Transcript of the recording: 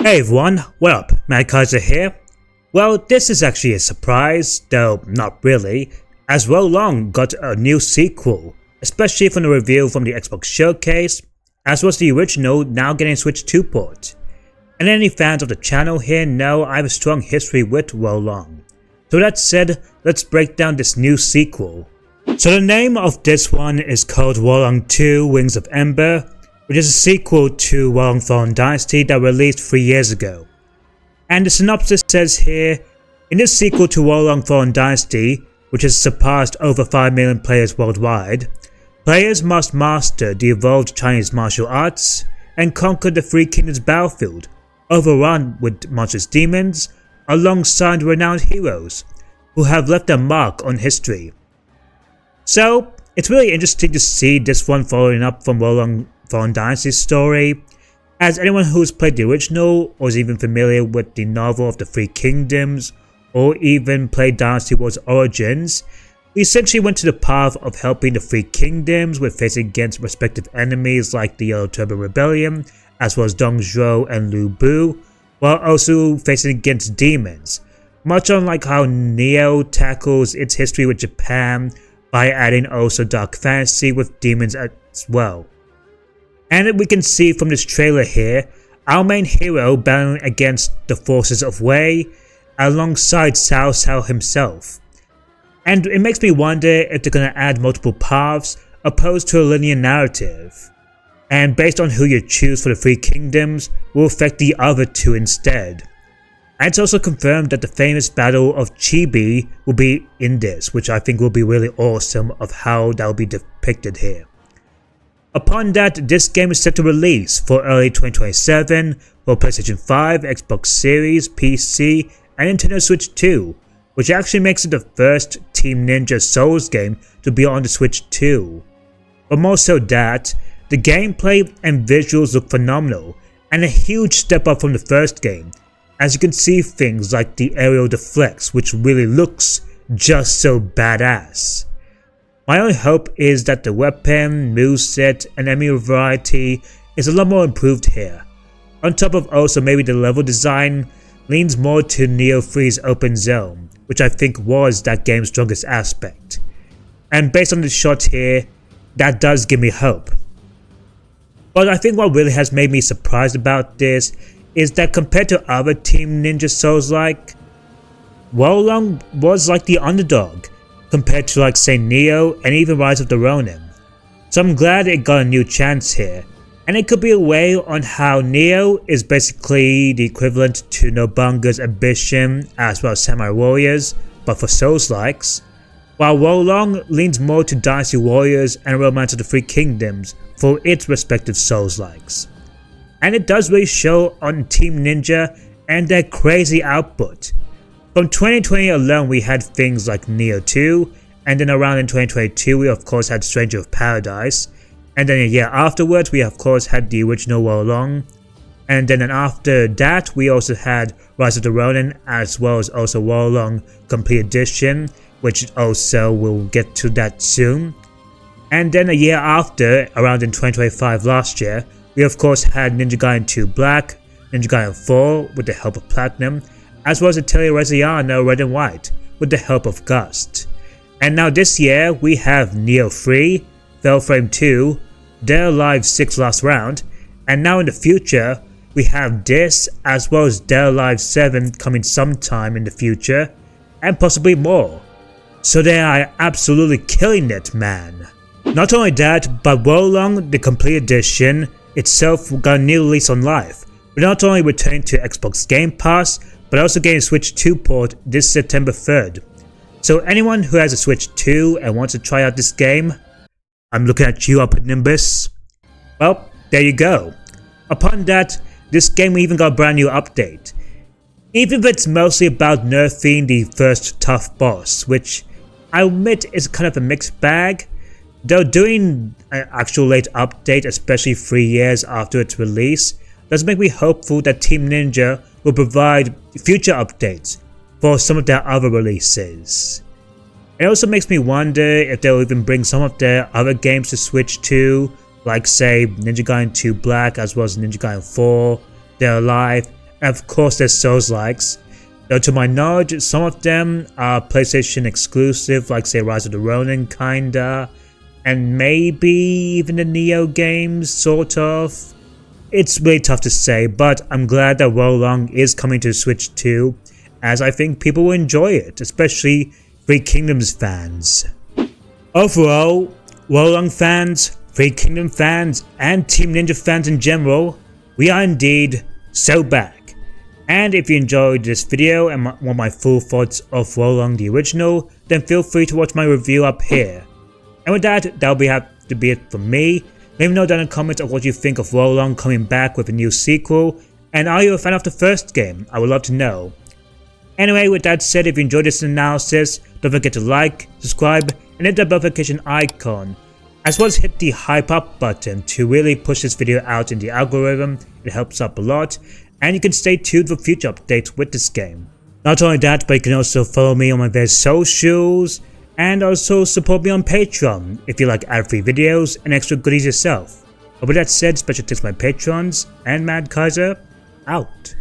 Hey everyone, what up? Mad Kaiser here. Well, this is actually a surprise, though not really, as Wo Long got a new sequel, especially from the reveal from the Xbox Showcase, as was the original now getting a Switch 2 port. And any fans of the channel here know I have a strong history with Wo Long. So that said, let's break down this new sequel. So the name of this one is called Wo Long 2 Wings of Ember, which is a sequel to Wo Long Fallen Dynasty that released 3 years ago. And the synopsis says here, in this sequel to Wo Long Fallen Dynasty, which has surpassed over 5 million players worldwide, players must master the evolved Chinese martial arts and conquer the Three Kingdoms battlefield, overrun with monstrous demons, alongside renowned heroes who have left a mark on history. So, it's really interesting to see this one following up from Wo Long Fallen Dynasty's story, as anyone who's played the original or is even familiar with the novel of the Three Kingdoms, or even played Dynasty War's Origins, we essentially went to the path of helping the Three Kingdoms with facing against respective enemies like the Yellow Turban Rebellion, as well as Dong Zhuo and Lu Bu, while also facing against demons, much unlike how Nioh tackles its history with Japan by adding also dark fantasy with demons as well. And we can see from this trailer here, our main hero battling against the forces of Wei alongside Cao Cao himself. And it makes me wonder if they're going to add multiple paths opposed to a linear narrative. And based on who you choose for the Three Kingdoms will affect the other two instead. And it's also confirmed that the famous battle of Chibi will be in this, which I think will be really awesome of how that will be depicted here. Upon that, this game is set to release for early 2027 for PlayStation 5, Xbox Series, PC, and Nintendo Switch 2, which actually makes it the first Team Ninja Souls game to be on the Switch 2. But more so that, the gameplay and visuals look phenomenal, and a huge step up from the first game, as you can see things like the aerial deflects, which really looks just so badass. My only hope is that the weapon, moveset, and enemy variety is a lot more improved here. On top of also maybe the level design leans more to Nioh 3's open zone, which I think was that game's strongest aspect. And based on the shot here, that does give me hope. But I think what really has made me surprised about this is that compared to other Team Ninja Souls-like, Wo Long was like the underdog, compared to like say Nioh and even Rise of the Ronin. So I'm glad it got a new chance here, and it could be a way on how Nioh is basically the equivalent to Nobunaga's ambition as well as Samurai Warriors, but for Souls-likes, while Wo Long leans more to Dynasty Warriors and Romance of the Three Kingdoms for its respective Souls-likes. And it does really show on Team Ninja and their crazy output. From 2020 alone we had things like Nioh 2, and then around in 2022 we of course had Stranger of Paradise, and then a year afterwards we of course had the original Wo Long, and then after that we also had Rise of the Ronin as well as also Wo Long Complete Edition, which also we'll get to that soon. And then a year after, around in 2025 last year, we of course had Ninja Gaiden 2 Black, Ninja Gaiden 4 with the help of Platinum, as well as Atelier Reziano Red and White with the help of Gust. And now this year we have Nioh 3, Fellframe 2, Dead or Alive 6 Last Round, and now in the future we have this as well as Dead or Alive 7 coming sometime in the future, and possibly more. So they are absolutely killing it, man. Not only that, but Wo Long the Complete Edition itself got a new lease on life, but not only returning to Xbox Game Pass, but also getting a Switch 2 port this September 3rd. So anyone who has a Switch 2 and wants to try out this game, I'm looking at you up at Nimbus. Well, there you go. Upon that, this game even got a brand new update. Even if it's mostly about nerfing the first tough boss, which I admit is kind of a mixed bag, though doing an actual late update, especially 3 years after its release, does make me hopeful that Team Ninja will provide future updates for some of their other releases. It also makes me wonder if they'll even bring some of their other games to Switch 2, like say Ninja Gaiden 2 Black as well as Ninja Gaiden 4, Dead or Alive, and of course there's Souls-likes. Though to my knowledge, some of them are PlayStation exclusive, like say Rise of the Ronin kinda, and maybe even the Nioh games, sort of. It's really tough to say, but I'm glad that Wo Long is coming to Switch too, as I think people will enjoy it, especially Three Kingdoms fans. Overall, Wo Long fans, Three Kingdom fans, and Team Ninja fans in general, we are indeed so back. And if you enjoyed this video and want my full thoughts of Wo Long the original, then feel free to watch my review up here. And with that, that'll have to be it from me. Let me know down in the comments of what you think of Wo Long coming back with a new sequel, and are you a fan of the first game? I would love to know. Anyway, with that said, if you enjoyed this analysis, don't forget to like, subscribe, and hit the notification icon, as well as hit the hype up button to really push this video out in the algorithm. It helps up a lot, and you can stay tuned for future updates with this game. Not only that, but you can also follow me on my various socials, and also support me on Patreon if you like ad-free videos and extra goodies yourself. But with that said, special thanks to my patrons, and Mad Kaiser, out.